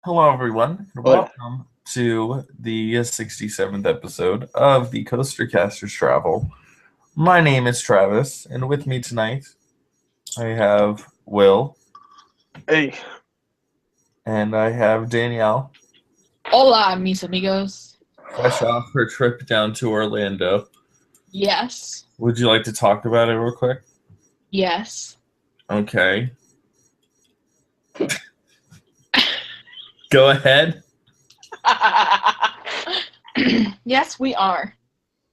Hello, everyone, and But welcome to the 67th episode of the CoasterCasters Travel. My name is Travis, and with me tonight I have Will hey, and I have Danielle, Hola, mis amigos. fresh off her trip down to Orlando. Yes. Would you like to talk about it real quick? Yes. Okay. Go ahead. Yes, we are.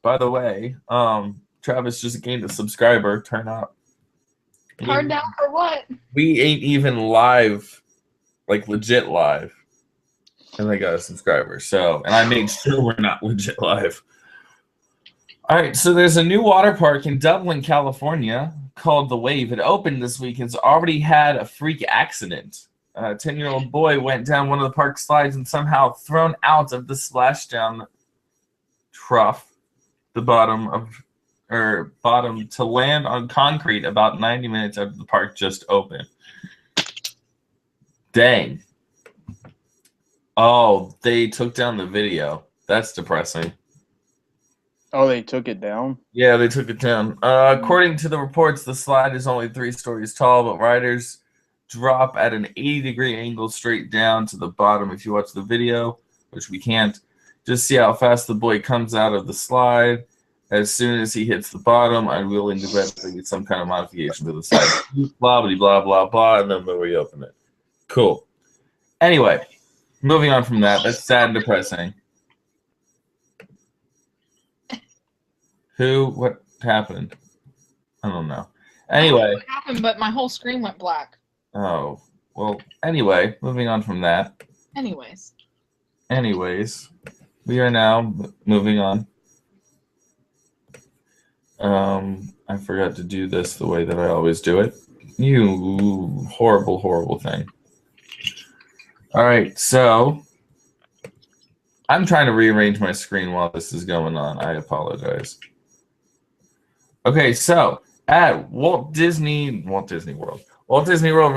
By the way, Travis just gained a subscriber. Turn up. Turned down for what? We ain't even live, like legit live. And I got a subscriber. And I made sure we're not legit live. All right, so there's a new water park in Dublin, California called The Wave. It opened this week and it's already had a freak accident. A 10-year-old boy went down one of the park slides and somehow thrown out of the splashdown trough, the bottom to land on concrete about 90 minutes after the park just opened. Dang. Oh, they took down the video. That's depressing. oh, they took it down? Yeah, they took it down. According to the reports, the slide is only 3 stories tall, but riders drop at an 80-degree angle straight down to the bottom. If you watch the video, which we can't, just see how fast the boy comes out of the slide. As soon as he hits the bottom, I'm willing to bet they get some kind of modification to the side. Blah, blah, blah, blah, blah, and then we open it. Cool. Anyway, moving on from that. That's sad and depressing. What happened? I don't know. Anyway. What happened, but my whole screen went black. Oh, well, anyway, moving on from that. Anyways, we are now moving on. I forgot to do this the way that I always do it. You horrible, horrible thing. All right, so I'm trying to rearrange my screen while this is going on. I apologize. Okay, so at Walt Disney World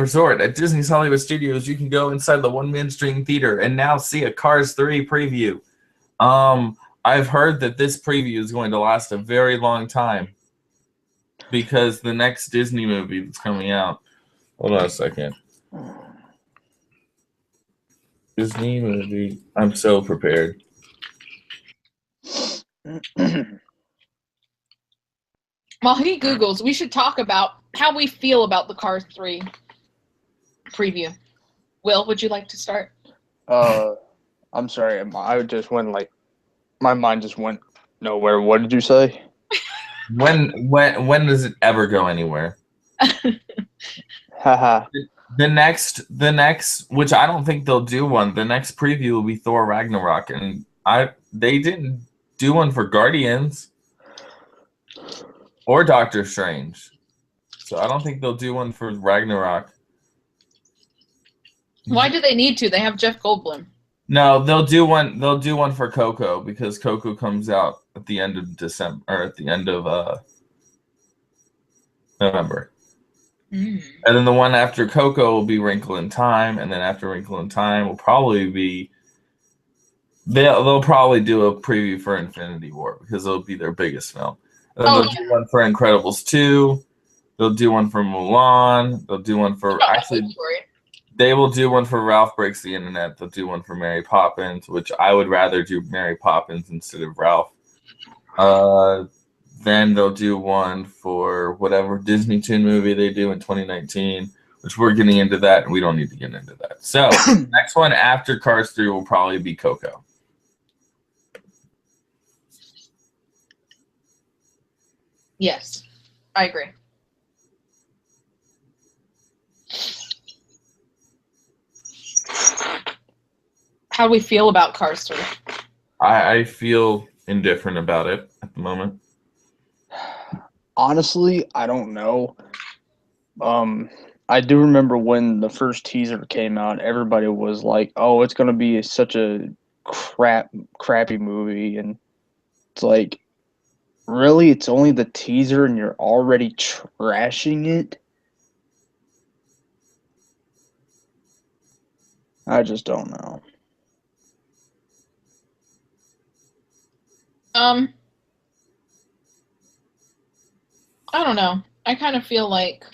Resort at Disney's Hollywood Studios, you can go inside the one-man string theater and now see a Cars 3 preview. I've heard that this preview is going to last a very long time because the next Disney movie that's coming out. Hold on a second. Disney movie. I'm so prepared. while he Googles, we should talk about how we feel about the Cars 3 preview. Will, would you like to start? I'm sorry. I just went my mind just went nowhere. What did you say? When does it ever go anywhere? Haha. The next, which I don't think they'll do one. The next preview will be Thor Ragnarok, and they didn't do one for Guardians or Doctor Strange, so I don't think they'll do one for Ragnarok. Why do they need to? They have Jeff Goldblum. No, they'll do one. They'll do one for Coco because Coco comes out at the end of December or at the end of November. And then the one after Coco will be Wrinkle in Time, and then after Wrinkle in Time will probably be they'll probably do a preview for Infinity War because it'll be their biggest film. And then they'll do one for Incredibles 2. They'll do one for Mulan. They'll do one for they will do one for Ralph Breaks the Internet. They'll do one for Mary Poppins, which I would rather do Mary Poppins instead of Ralph. Then they'll do one for whatever Disney Toon movie they do in 2019, which we're getting into that, and we don't need to get into that. So next one after Cars 3 will probably be Coco. Yes, I agree. How do we feel about Cars 3? I feel indifferent about it at the moment. Honestly, I don't know. I do remember when the first teaser came out, everybody was like, "Oh, it's gonna be such a crappy movie," and it's like, really, it's only the teaser, and you're already trashing it. I just don't know. I don't know. I kind of feel like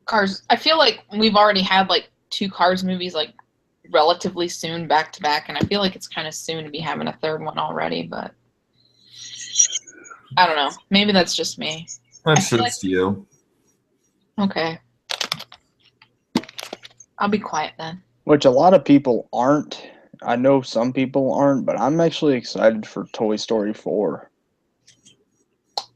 Cars. I feel like we've already had like 2 Cars movies like relatively soon back to back, and I feel like it's kind of soon to be having a third one already. But I don't know. Maybe that's just me. That's just you. Okay. I'll be quiet then. Which a lot of people aren't. I know some people aren't, but I'm actually excited for Toy Story 4.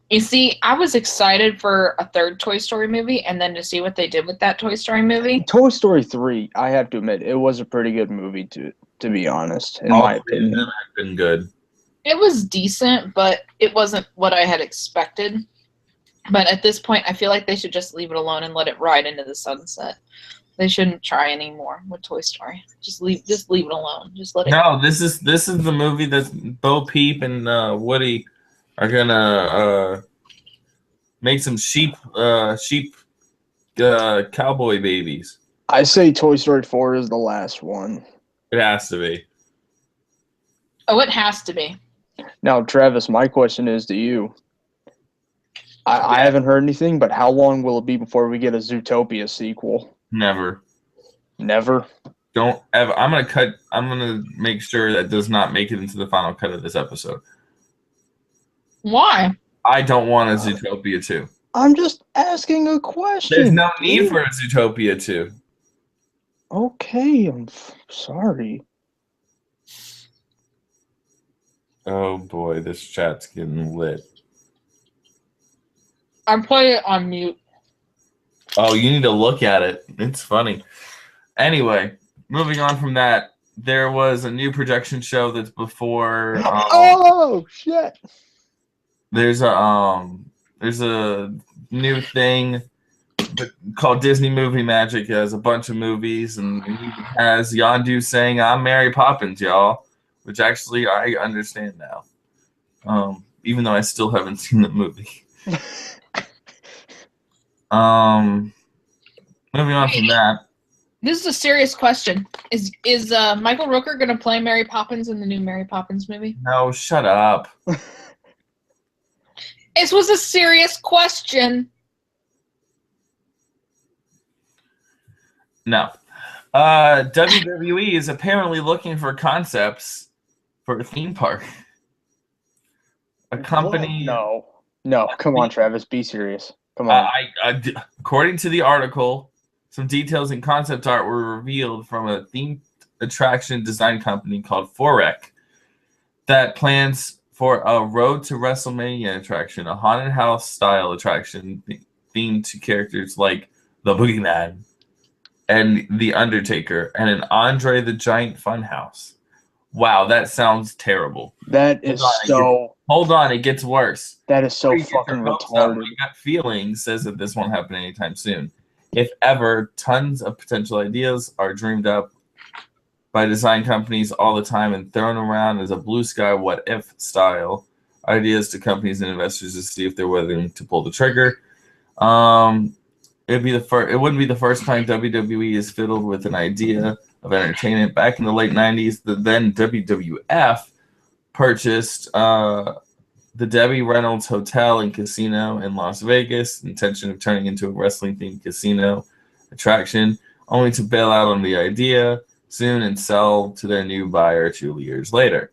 You see, I was excited for a third Toy Story movie, and then to see what they did with that Toy Story movie. Toy Story 3, I have to admit, it was a pretty good movie to be honest, in All my three of them opinion. have been good. It was decent, but it wasn't what I had expected. But at this point, I feel like they should just leave it alone and let it ride into the sunset. They shouldn't try anymore with Toy Story. Just leave it alone. Just let it. No, this is the movie that Bo Peep and Woody are gonna make some sheep cowboy babies. I say Toy Story 4 is the last one. It has to be. Oh, it has to be. Now, Travis, my question is to you. I haven't heard anything, but how long will it be before we get a Zootopia sequel? Never. Never? Don't ever. I'm gonna make sure that does not make it into the final cut of this episode. Why? I don't want a Zootopia 2. I'm just asking a question. There's no need for a Zootopia 2. Okay, I'm sorry. Oh boy, this chat's getting lit. I play it on mute. Oh, you need to look at it. It's funny. Anyway, moving on from that, there was a new projection show that's before. Oh shit! There's a new thing called Disney Movie Magic. It has a bunch of movies, and it has Yondu saying "I'm Mary Poppins, y'all," which actually I understand now, even though I still haven't seen the movie. Moving on from that. This is a serious question. Is Michael Rooker going to play Mary Poppins in the new Mary Poppins movie? No, shut up. This was a serious question. No. WWE is apparently looking for concepts for a theme park. A company. No, come on, Travis, be serious. Come on. According to the article, some details and concept art were revealed from a themed attraction design company called Forek that plans for a Road to WrestleMania attraction, a haunted house style attraction themed to characters like the Boogeyman and the Undertaker and an Andre the Giant Funhouse. Wow, that sounds terrible. That is Hold on, it gets worse. That is so fucking retarded. My gut feeling says that this won't happen anytime soon. If ever, tons of potential ideas are dreamed up by design companies all the time and thrown around as a blue sky what if style ideas to companies and investors to see if they're willing to pull the trigger. It wouldn't be the first time WWE is fiddled with an idea of entertainment. Back in the late 90s, the then WWF purchased the Debbie Reynolds Hotel and Casino in Las Vegas, intention of turning into a wrestling-themed casino attraction, only to bail out on the idea soon and sell to their new buyer 2 years later.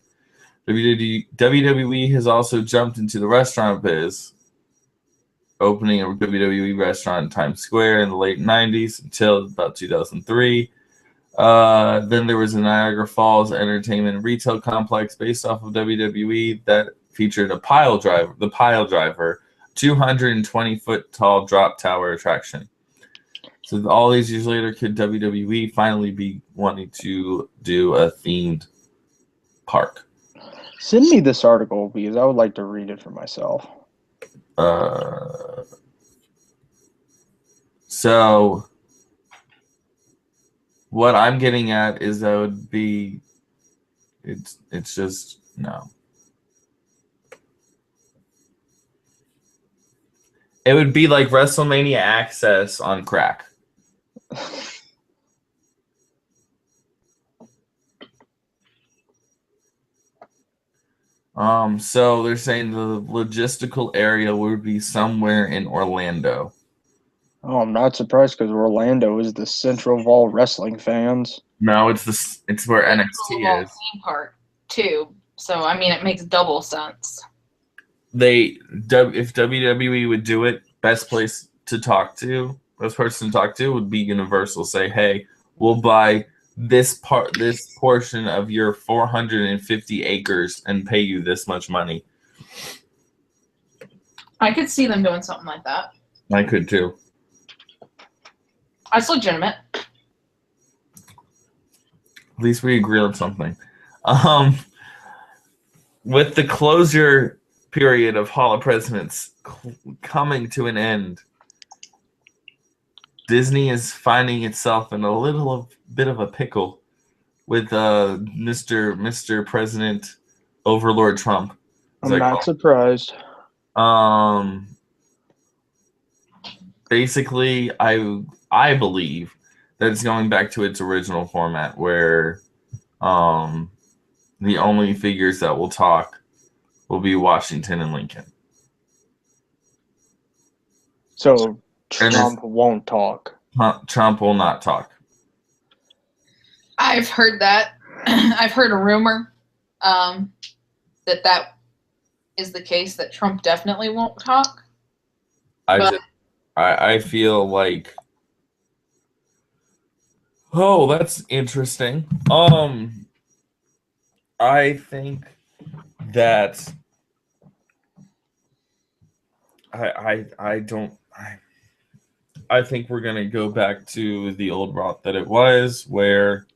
WWE has also jumped into the restaurant biz, opening a WWE restaurant in Times Square in the late 90s until about 2003. Then there was a Niagara Falls entertainment retail complex based off of WWE that featured the Pile Driver, 220-foot tall drop tower attraction. So all these years later, could WWE finally be wanting to do a themed park? Send me this article because I would like to read it for myself. So what I'm getting at is that would be it's just no. It would be like WrestleMania Access on crack. So they're saying the logistical area would be somewhere in Orlando. Oh, I'm not surprised because Orlando is the central of all wrestling fans. No, it's where NXT is. Theme park too. So I mean, it makes double sense. If WWE would do it, best person to talk to would be Universal. Say, hey, we'll buy this portion of your 450 acres and pay you this much money. I could see them doing something like that. I could too. That's legitimate. At least we agree on something. With the closure period of Hall of Presidents coming to an end, Disney is finding itself in a little bit of a pickle with Mr. President Overlord Trump. I'm not surprised. Basically, I believe that it's going back to its original format where the only figures that will talk will be Washington and Lincoln. So Trump won't talk. Trump will not talk. I've heard that. I've heard a rumor that is the case, that Trump definitely won't talk. I feel like, oh, that's interesting. I think that I think we're gonna go back to the old route that it was, where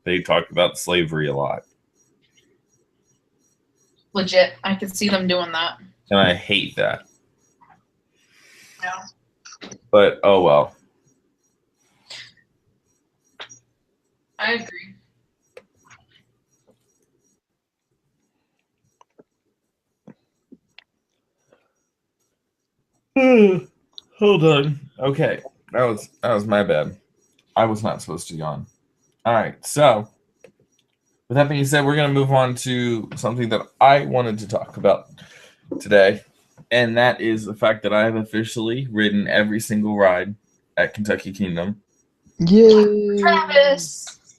they talked about slavery a lot. Legit, I could see them doing that. And I hate that. Yeah. But oh well. I agree. Hold on. Okay, that was my bad. I was not supposed to yawn. All right, so with that being said, we're gonna move on to something that I wanted to talk about today, and that is the fact that I have officially ridden every single ride at Kentucky Kingdom. Yay! Travis!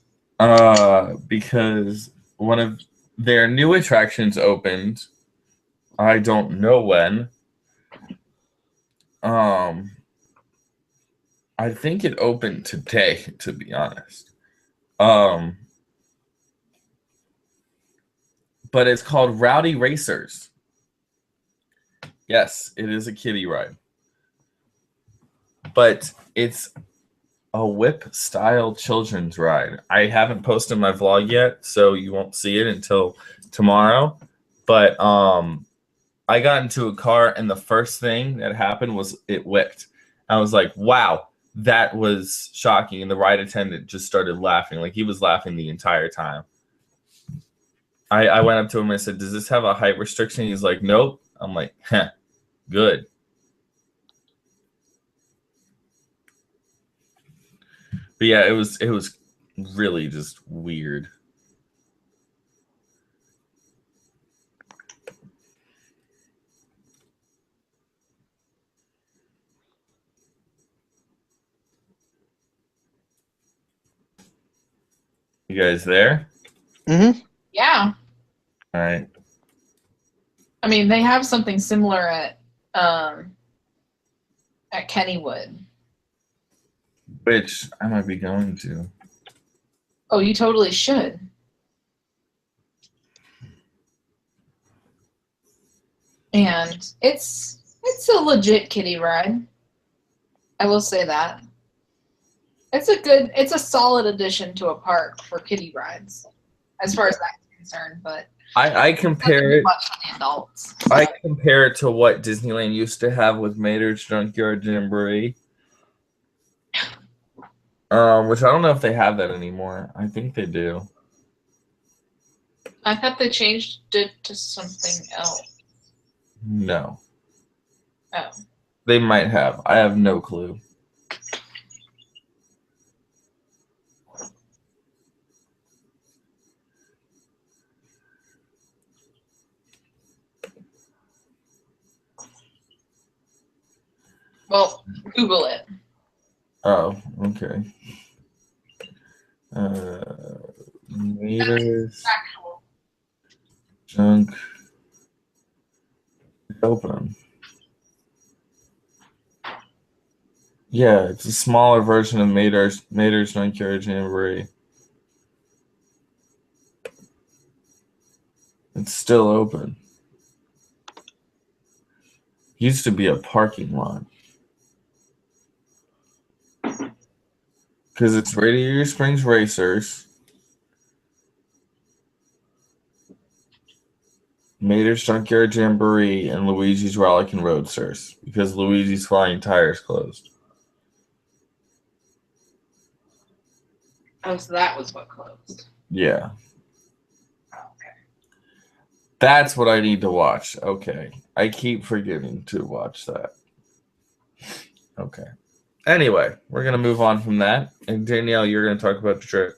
Because one of their new attractions opened. I don't know when. I think it opened today, to be honest. But it's called Rowdy Racers. Yes, it is a kiddie ride. But it's a whip-style children's ride. I haven't posted my vlog yet, so you won't see it until tomorrow. But I got into a car, and the first thing that happened was it whipped. I was like, wow, that was shocking. And the ride attendant just started laughing. Like, he was laughing the entire time. I went up to him and I said, does this have a height restriction? He's like, nope. I'm like, heh, good. But yeah, it was really just weird. You guys there? Mm-hmm. Yeah. All right. I mean, they have something similar at Kennywood. Which I might be going to. Oh, you totally should. And it's a legit kiddie ride. I will say that. It's a solid addition to a park for kiddie rides, as far as that's concerned, but I compare it. Much for the adults. I compare it to what Disneyland used to have with Mater's Junkyard Jamboree. Which I don't know if they have that anymore. I think they do. I thought they changed it to something else. No. Oh. They might have. I have no clue. Well, Google it. Oh, okay. Meters, Actual. junk, open. Yeah, it's a smaller version of Mater's Junkyard Jamboree. It's still open. Used to be a parking lot. Because it's Radiator Springs Racers, Mater's Junkyard Jamboree, and Luigi's Rollickin' Roadsters. Because Luigi's Flying Tires closed. Oh, so that was what closed. Yeah. Okay. That's what I need to watch. Okay. I keep forgetting to watch that. Okay. Anyway, we're going to move on from that. And Danielle, you're going to talk about the trip.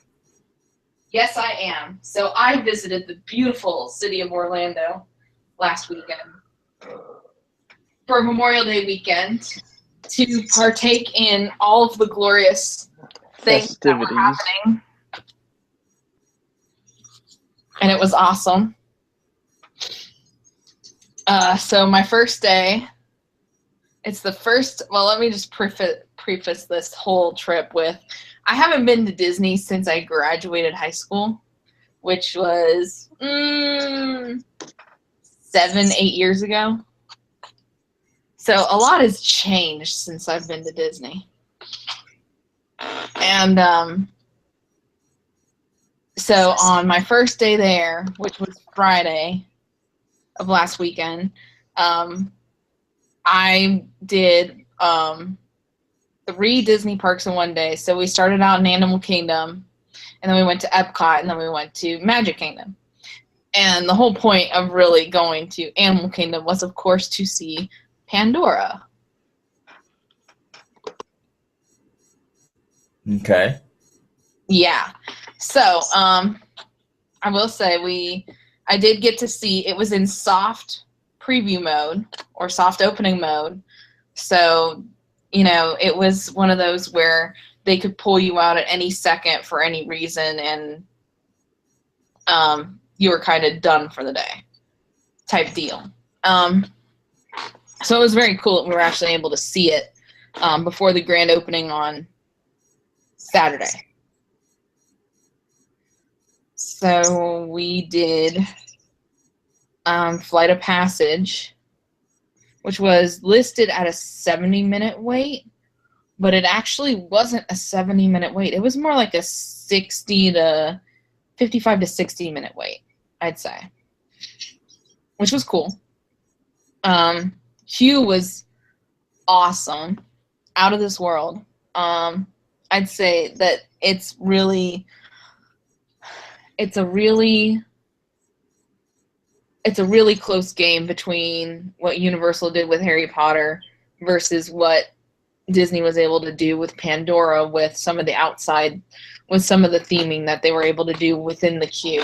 Yes, I am. So I visited the beautiful city of Orlando last weekend for Memorial Day weekend to partake in all of the glorious things that were happening. And it was awesome. So my first day, it's the first, well, let me just preface this whole trip with, I haven't been to Disney since I graduated high school, which was 7-8 years ago. So a lot has changed since I've been to Disney. And so on my first day there, which was Friday of last weekend, I did 3 Disney parks in one day. So we started out in Animal Kingdom, and then we went to Epcot, and then we went to Magic Kingdom. And the whole point of really going to Animal Kingdom was, of course, to see Pandora. Okay. Yeah. So, I will say I did get to see, it was in soft preview mode or soft opening mode. So, you know, it was one of those where they could pull you out at any second for any reason, and you were kind of done for the day type deal. So it was very cool that we were actually able to see it before the grand opening on Saturday. So we did Flight of Passage, which was listed at a 70-minute wait, but it actually wasn't a 70-minute wait. It was more like a 55 to 60-minute wait, I'd say, which was cool. Hugh was awesome, out of this world. I'd say that it's a really close game between what Universal did with Harry Potter versus what Disney was able to do with Pandora, with some of the theming that they were able to do within the queue,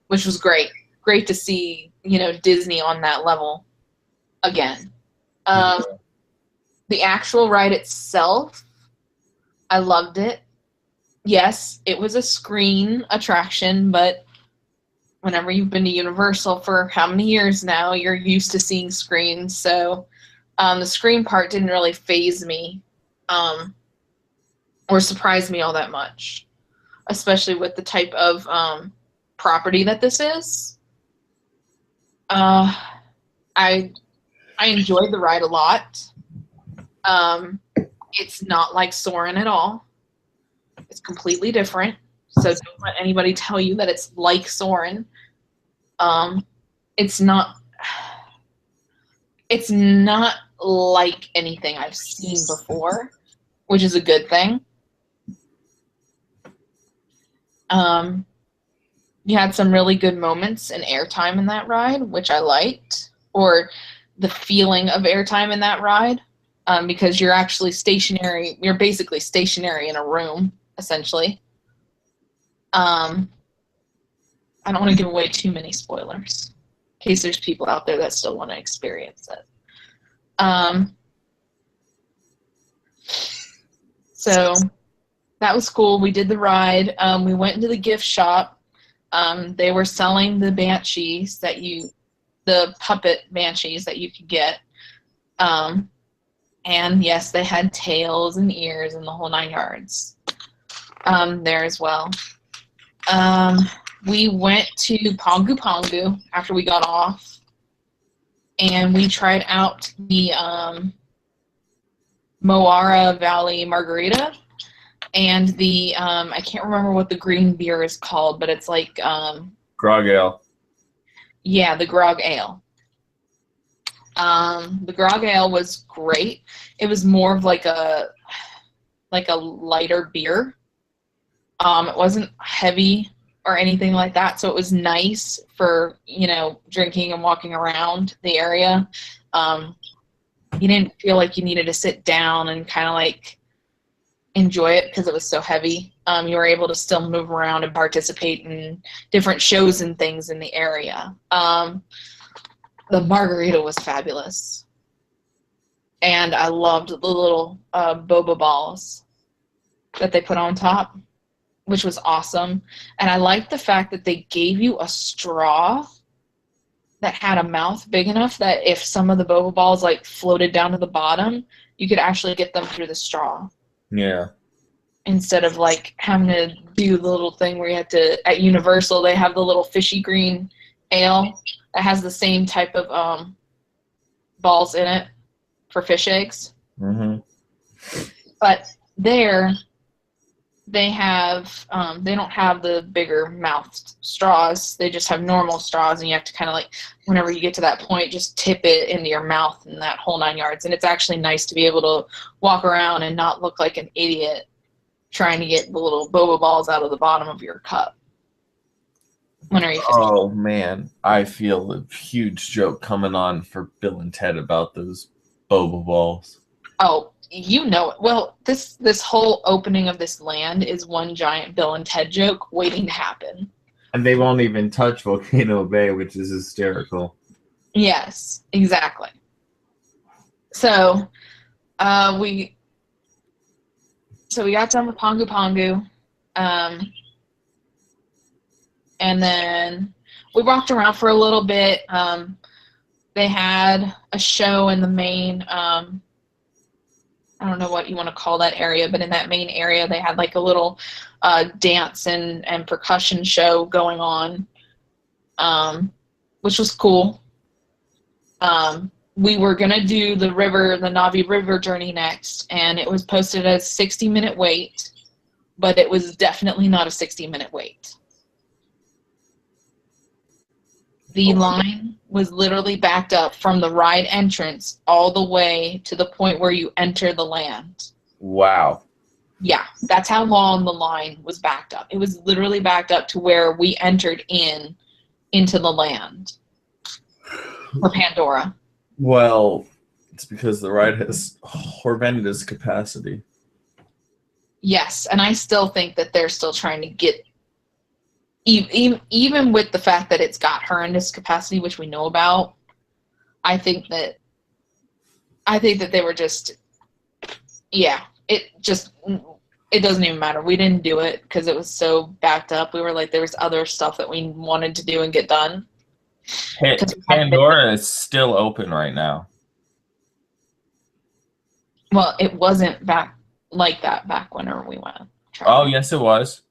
which was great. Great to see, you know, Disney on that level again. The actual ride itself, I loved it. Yes, it was a screen attraction, but whenever you've been to Universal for how many years now, you're used to seeing screens. So the screen part didn't really faze me or surprise me all that much, especially with the type of property that this is. I enjoyed the ride a lot. It's not like Soarin' at all. It's completely different. So don't let anybody tell you that it's like Soarin'. It's not like anything I've seen before, which is a good thing. You had some really good moments and airtime in that ride, which I liked, or the feeling of airtime in that ride, because you're actually stationary. You're basically stationary in a room, essentially. I don't want to give away too many spoilers in case there's people out there that still want to experience it. So that was cool. We did the ride. We went into the gift shop. They were selling the banshees the puppet banshees that you could get. And yes, they had tails and ears and the whole 9 yards there as well. We went to Pongu Pongu after we got off, and we tried out the Moara Valley Margarita and the I can't remember what the green beer is called, but it's like Grog ale. Yeah, the Grog Ale. The Grog Ale was great. It was more of like a lighter beer. It wasn't heavy or anything like that, so it was nice for, drinking and walking around the area. You didn't feel like you needed to sit down and kind of like enjoy it because it was so heavy. You were able to still move around and participate in different shows and things in the area. The margarita was fabulous. And I loved the little boba balls that they put on top, which was awesome. And I liked the fact that they gave you a straw that had a mouth big enough that if some of the boba balls like floated down to the bottom, you could actually get them through the straw. Yeah. Instead of like having to do the little thing where you have to, at Universal, they have the little fishy green ale that has the same type of balls in it for fish eggs. Mm-hmm. But there, they have they don't have the bigger mouthed straws. They just have normal straws, and you have to kind of like, whenever you get to that point, just tip it into your mouth and that whole 9 yards. And it's actually nice to be able to walk around and not look like an idiot trying to get the little boba balls out of the bottom of your cup. When are you finished? Oh man, I feel a huge joke coming on for Bill and Ted about those boba balls. Oh, you know it. Well, this whole opening of this land is one giant Bill and Ted joke waiting to happen. And they won't even touch Volcano Bay, which is hysterical. Yes, exactly. So, we got done with Pongu Pongu, and then we walked around for a little bit. They had a show in the main, I don't know what you want to call that area, but in that main area, they had like a little dance and percussion show going on, which was cool. We were going to do the Navi River journey next, and it was posted as 60-minute wait, but it was definitely not a 60-minute wait. The line was literally backed up from the ride entrance all the way to the point where you enter the land. Wow. Yeah, that's how long the line was backed up. It was literally backed up to where we entered into the land for Pandora. Well, it's because the ride has horrendous capacity. Yes, and I still think that they're still trying to get, even with the fact that it's got horrendous capacity, which we know about, I think that they were just, yeah, it doesn't even matter. We didn't do it because it was so backed up. We were like, there was other stuff that we wanted to do and get done. Pandora is still open right now. Well, it wasn't back like that back whenever we went. Oh, yes, it was.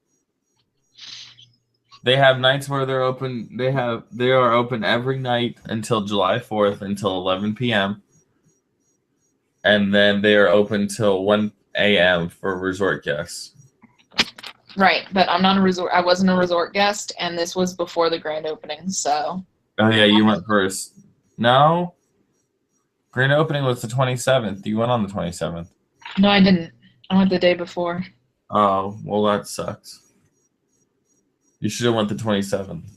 They have nights where they're open. They are open every night until July 4th until 11 p.m. And then they are open till 1 a.m. for resort guests. Right, but I wasn't a resort guest, and this was before the grand opening, so. Oh, yeah, you went first. No? Grand opening was the 27th. You went on the 27th. No, I didn't. I went the day before. Oh, well, that sucks. You should have went the 27th.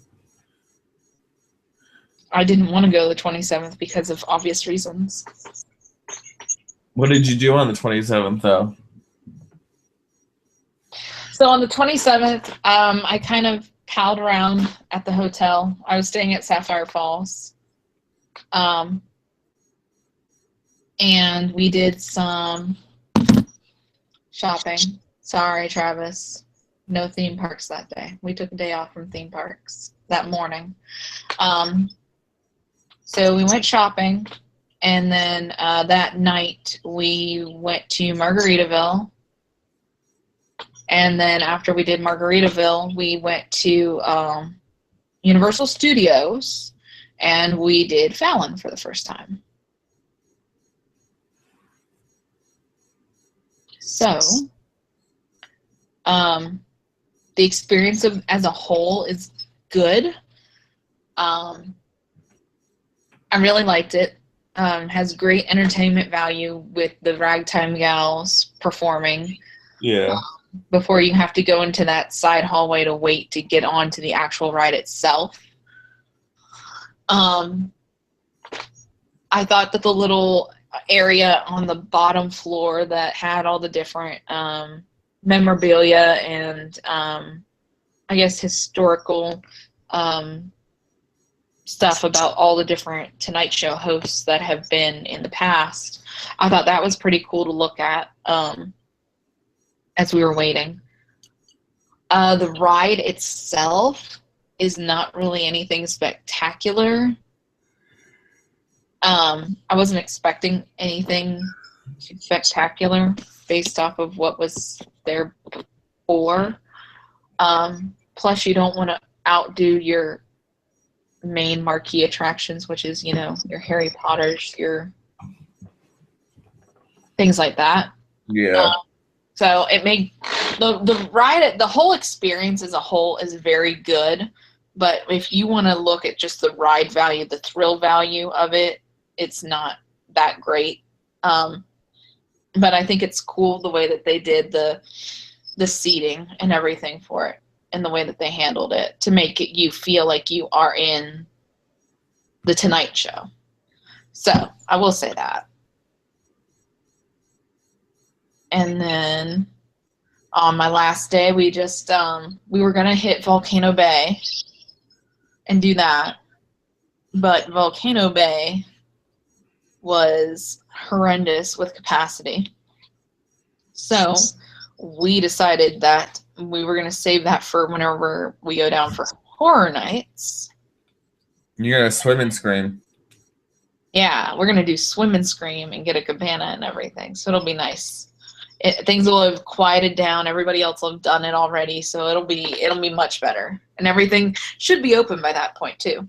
I didn't want to go the 27th because of obvious reasons. What did you do on the 27th, though? So on the 27th, I kind of palled around at the hotel. I was staying at Sapphire Falls. And we did some Shopping. Sorry, Travis. No theme parks that day. We took a day off from theme parks that morning. So we went shopping, and then that night we went to Margaritaville. And then after we did Margaritaville, we went to Universal Studios, and we did Fallon for the first time. So, the experience as a whole is good. I really liked it. Has great entertainment value with the ragtime gals performing. Yeah. Before you have to go into that side hallway to wait to get onto the actual ride itself. I thought that the little area on the bottom floor that had all the different memorabilia and I guess historical stuff about all the different Tonight Show hosts that have been in the past, I thought that was pretty cool to look at as we were waiting. The ride itself is not really anything spectacular. I wasn't expecting anything spectacular based off of what was there before. Plus, you don't want to outdo your main marquee attractions, which is, you know, your Harry Potters, your things like that. Yeah. So it made the ride, the whole experience as a whole is very good. But if you want to look at just the ride value, the thrill value of it, it's not that great. But I think it's cool the way that they did the seating and everything for it, and the way that they handled it to make it you feel like you are in the Tonight Show. So I will say that. And then on my last day, we just we were gonna hit Volcano Bay and do that, but Volcano Bay was horrendous with capacity. So we decided that we were gonna save that for whenever we go down for Horror Nights. You're gonna swim and scream. Yeah, we're gonna do swim and scream and get a cabana and everything. So it'll be nice. Things will have quieted down. Everybody else will have done it already, so it'll be much better. And everything should be open by that point too.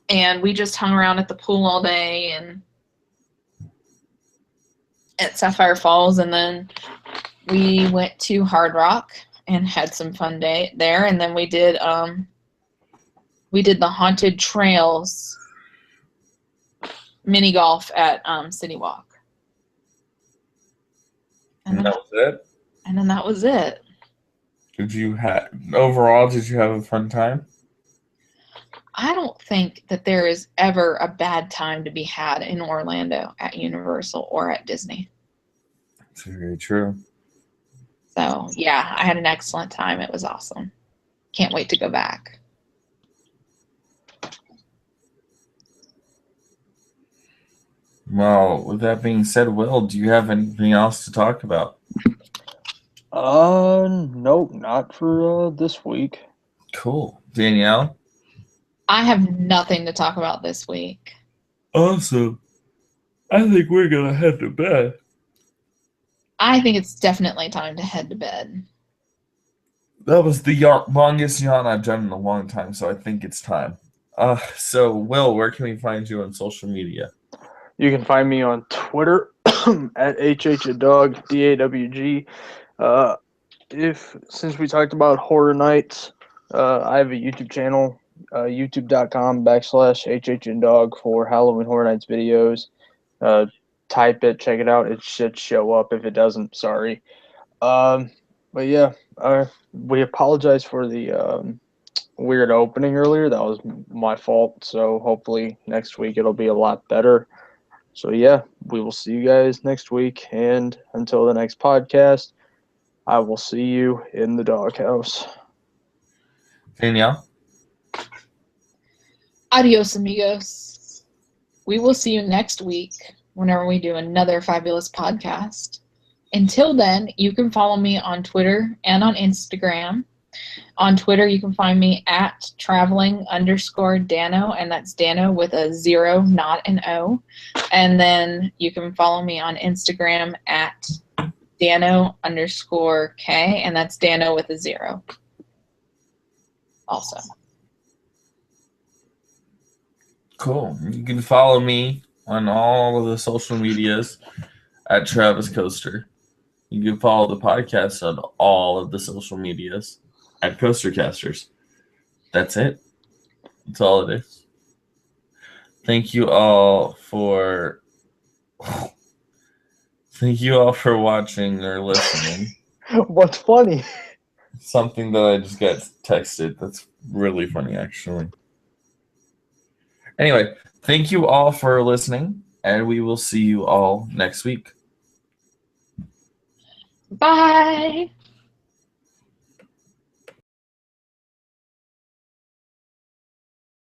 And we just hung around at the pool all day and at Sapphire Falls, and then we went to Hard Rock and had some fun day there. And then we did the Haunted Trails mini golf at City Walk. And that was it? And then that was it. Did you have a fun time? I don't think that there is ever a bad time to be had in Orlando at Universal or at Disney. That's very true. So, yeah, I had an excellent time. It was awesome. Can't wait to go back. Well, with that being said, Will, do you have anything else to talk about? Nope, not for this week. Cool. Danielle? I have nothing to talk about this week. Awesome. I think we're going to head to bed. I think it's definitely time to head to bed. That was the longest yawn I've done in a long time, so I think it's time. So, Will, where can we find you on social media? You can find me on Twitter at HHADawg, DAWG. Since we talked about Horror Nights, I have a YouTube channel, youtube.com/HHADawg for Halloween Horror Nights videos. Type it, check it out. It should show up. If it doesn't, sorry. But yeah, we apologize for the weird opening earlier. That was my fault. So hopefully next week it'll be a lot better. So yeah, we will see you guys next week. And until the next podcast, I will see you in the doghouse. Danielle? Adios, amigos. We will see you next week whenever we do another fabulous podcast. Until then, you can follow me on Twitter and on Instagram. On Twitter, you can find me at traveling_Dano, and that's Dano with a 0, not an O. And then you can follow me on Instagram at Dano_K, and that's Dano with a 0. Also. Cool. You can follow me on all of the social medias at Travis Coaster. You can follow the podcast on all of the social medias at CoasterCasters. That's it. That's all it is. Thank you all for watching or listening. What's funny? Something that I just got texted. That's really funny, actually. Anyway, thank you all for listening, and we will see you all next week. Bye.